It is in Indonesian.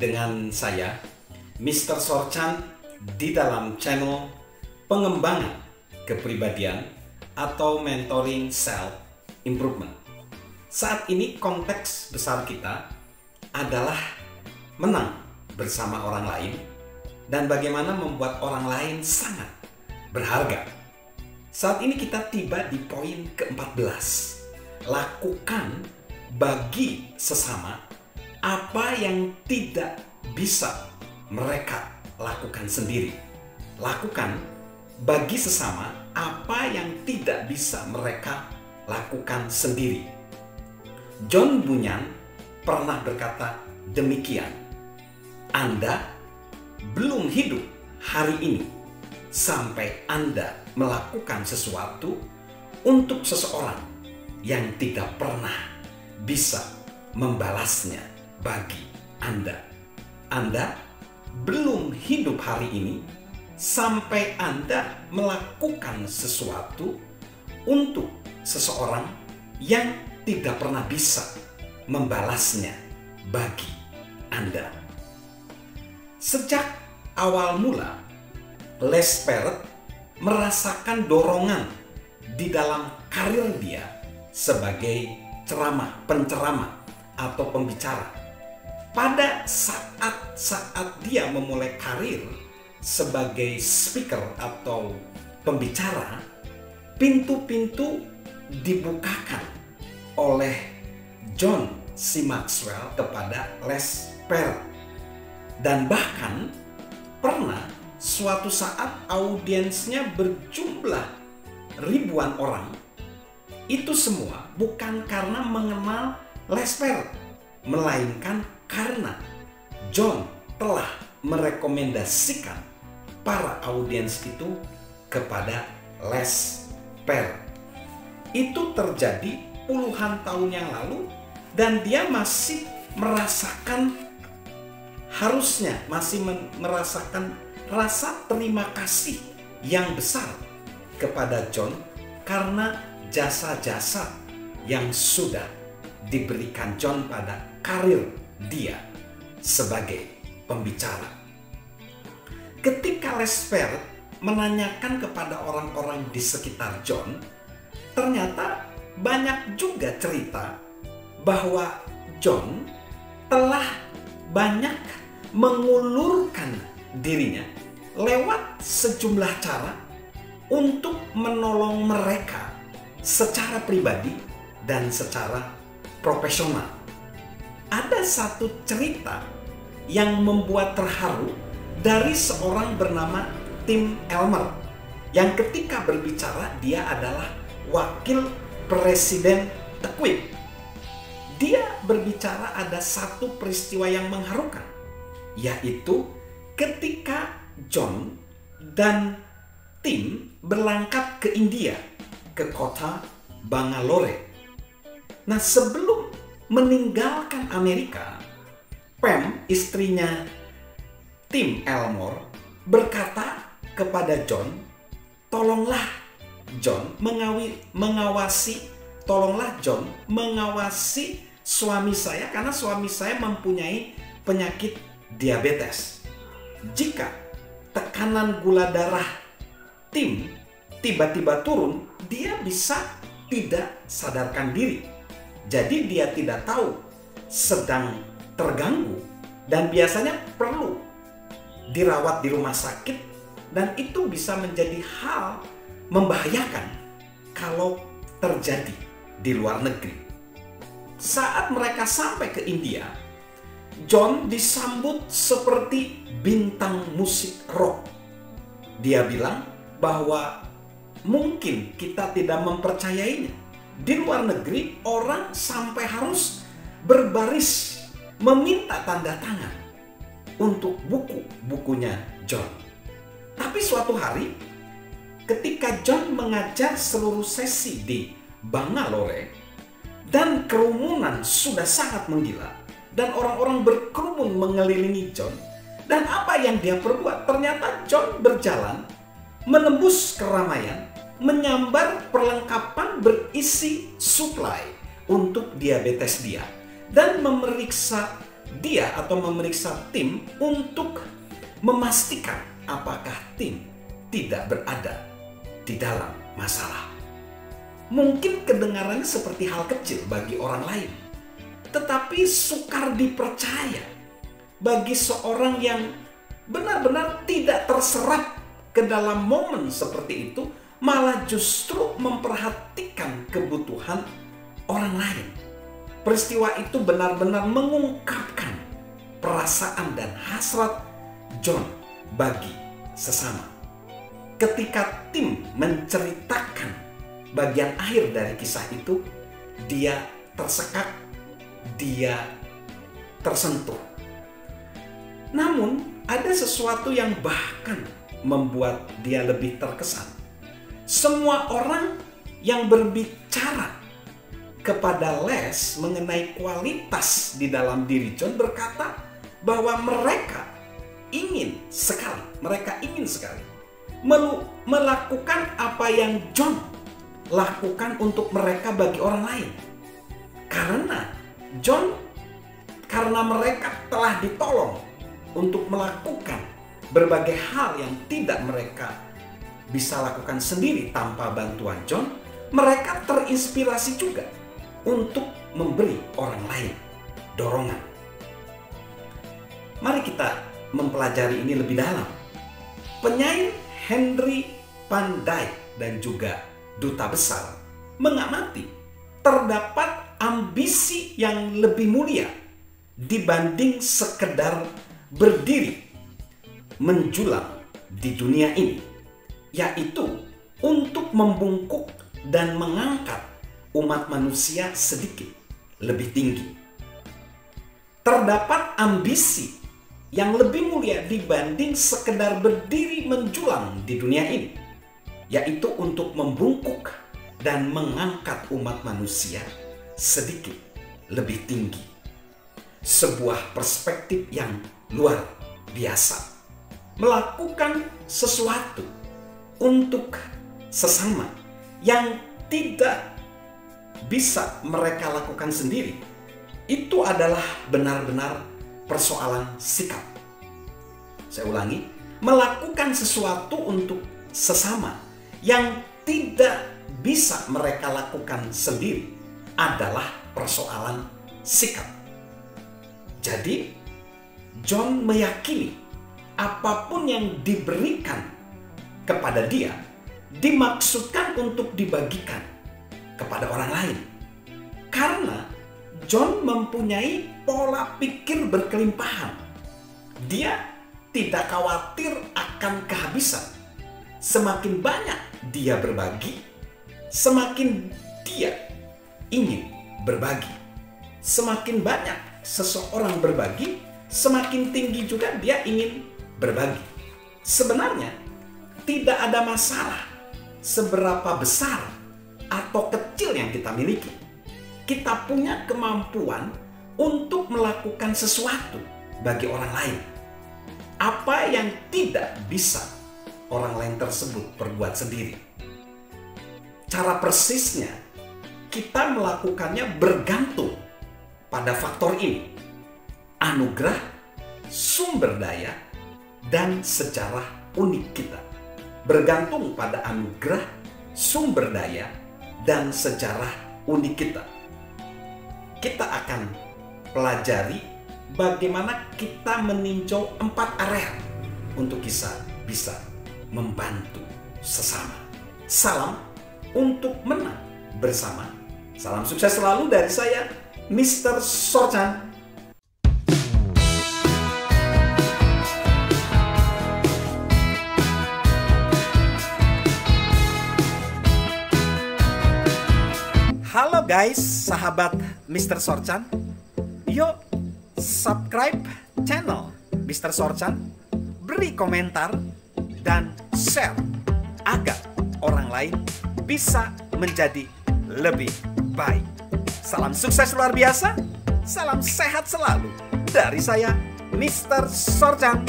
dengan saya, Mr. Sorchan, di dalam channel pengembangan kepribadian atau mentoring self improvement. Saat ini konteks besar kita adalah menang bersama orang lain dan bagaimana membuat orang lain sangat berharga. Saat ini kita tiba di poin ke-14. Lakukan bagi sesama apa yang tidak bisa mereka lakukan sendiri. Lakukan bagi sesama apa yang tidak bisa mereka lakukan sendiri. John Bunyan pernah berkata demikian, Anda belum hidup hari ini sampai Anda melakukan sesuatu untuk seseorang yang tidak pernah bisa membalasnya bagi Anda. Anda belum hidup hari ini sampai Anda melakukan sesuatu untuk seseorang yang tidak pernah bisa membalasnya bagi Anda. Sejak awal mula, Les Perret merasakan dorongan di dalam karir dia sebagai penceramah atau pembicara. Pada saat dia memulai karir sebagai speaker atau pembicara, pintu-pintu dibukakan oleh John C. Maxwell kepada Les Perret. Dan bahkan pernah suatu saat audiensnya berjumlah ribuan orang. Itu semua bukan karena mengenal Les Perret, melainkan karena John telah merekomendasikan para audiens itu kepada Les Perret. Itu terjadi puluhan tahun yang lalu dan dia masih merasakan merasakan rasa terima kasih yang besar kepada John karena jasa-jasa yang sudah diberikan John pada karir dia sebagai pembicara. Ketika Les Perret menanyakan kepada orang-orang di sekitar John, ternyata banyak juga cerita bahwa John telah banyak mengulurkan dirinya lewat sejumlah cara untuk menolong mereka secara pribadi dan secara profesional. Ada satu cerita yang membuat terharu dari seorang bernama Tim Elmer yang ketika berbicara dia adalah wakil presiden Equip. Dia berbicara ada satu peristiwa yang mengharukan, yaitu ketika John dan tim berangkat ke India, ke kota Bangalore. Nah, sebelum meninggalkan Amerika, Pam, istrinya Tim Elmore, berkata kepada John, tolonglah John mengawasi suami saya karena suami saya mempunyai penyakit diabetes. Jika tekanan gula darah Tim tiba-tiba turun, dia bisa tidak sadarkan diri. Jadi dia tidak tahu sedang terganggu dan biasanya perlu dirawat di rumah sakit dan itu bisa menjadi hal membahayakan kalau terjadi di luar negeri. Saat mereka sampai ke India, John disambut seperti bintang musik rock. Dia bilang bahwa mungkin kita tidak mempercayainya. Di luar negeri orang sampai harus berbaris meminta tanda tangan untuk bukunya John. Tapi suatu hari ketika John mengajar seluruh sesi di Bangalore dan kerumunan sudah sangat menggila dan orang-orang berkerumun mengelilingi John, dan apa yang dia perbuat, ternyata John berjalan menembus keramaian, menyambar perlengkapan berisi suplai untuk diabetes dia dan memeriksa dia atau memeriksa tim untuk memastikan apakah tim tidak berada di dalam masalah. Mungkin kedengarannya seperti hal kecil bagi orang lain, tetapi sukar dipercaya bagi seorang yang benar-benar tidak terserap ke dalam momen seperti itu, malah justru memperhatikan kebutuhan orang lain. Peristiwa itu benar-benar mengungkapkan perasaan dan hasrat John bagi sesama. Ketika tim menceritakan bagian akhir dari kisah itu, dia tersekak, dia tersentuh. Namun ada sesuatu yang bahkan membuat dia lebih terkesan. Semua orang yang berbicara kepada Les mengenai kualitas di dalam diri John berkata bahwa mereka ingin sekali melakukan apa yang John lakukan untuk mereka bagi orang lain. Karena mereka telah ditolong untuk melakukan berbagai hal yang tidak mereka bisa lakukan sendiri tanpa bantuan John, mereka terinspirasi juga untuk memberi orang lain dorongan. Mari kita mempelajari ini lebih dalam. Penyair Henry Van Dyke dan juga duta besar mengamati terdapat ambisi yang lebih mulia dibanding sekedar berdiri menjulang di dunia ini, yaitu untuk membungkuk dan mengangkat umat manusia sedikit lebih tinggi. Terdapat ambisi yang lebih mulia dibanding sekedar berdiri menjulang di dunia ini, yaitu untuk membungkuk dan mengangkat umat manusia sedikit lebih tinggi. Sebuah perspektif yang luar biasa. Melakukan sesuatu untuk sesama yang tidak bisa mereka lakukan sendiri, itu adalah benar-benar persoalan sikap. Saya ulangi, melakukan sesuatu untuk sesama yang tidak bisa mereka lakukan sendiri adalah persoalan sikap. Jadi, John meyakini apapun yang diberikan kepada dia dimaksudkan untuk dibagikan kepada orang lain. Karena John mempunyai pola pikir berkelimpahan. Dia tidak khawatir akan kehabisan. Semakin banyak dia berbagi, semakin dia ingin berbagi. Semakin banyak seseorang berbagi, semakin tinggi juga dia ingin berbagi. Sebenarnya tidak ada masalah seberapa besar atau kecil yang kita miliki. Kita punya kemampuan untuk melakukan sesuatu bagi orang lain. Apa yang tidak bisa orang lain tersebut perbuat sendiri. Cara persisnya kita melakukannya bergantung pada faktor ini: anugerah, sumber daya, dan sejarah unik kita. Bergantung pada anugerah, sumber daya, dan sejarah unik kita. Kita akan pelajari bagaimana kita meninjau 4 area untuk kita bisa membantu sesama. Salam untuk menang bersama. Salam sukses selalu dari saya, Mr. Sorchan. Halo guys, sahabat Mr. Sorchan. Yuk subscribe channel Mr. Sorchan, beri komentar, dan share agar orang lain bisa menjadi lebih baik. Salam sukses luar biasa, salam sehat selalu dari saya, Mr. Sorchan.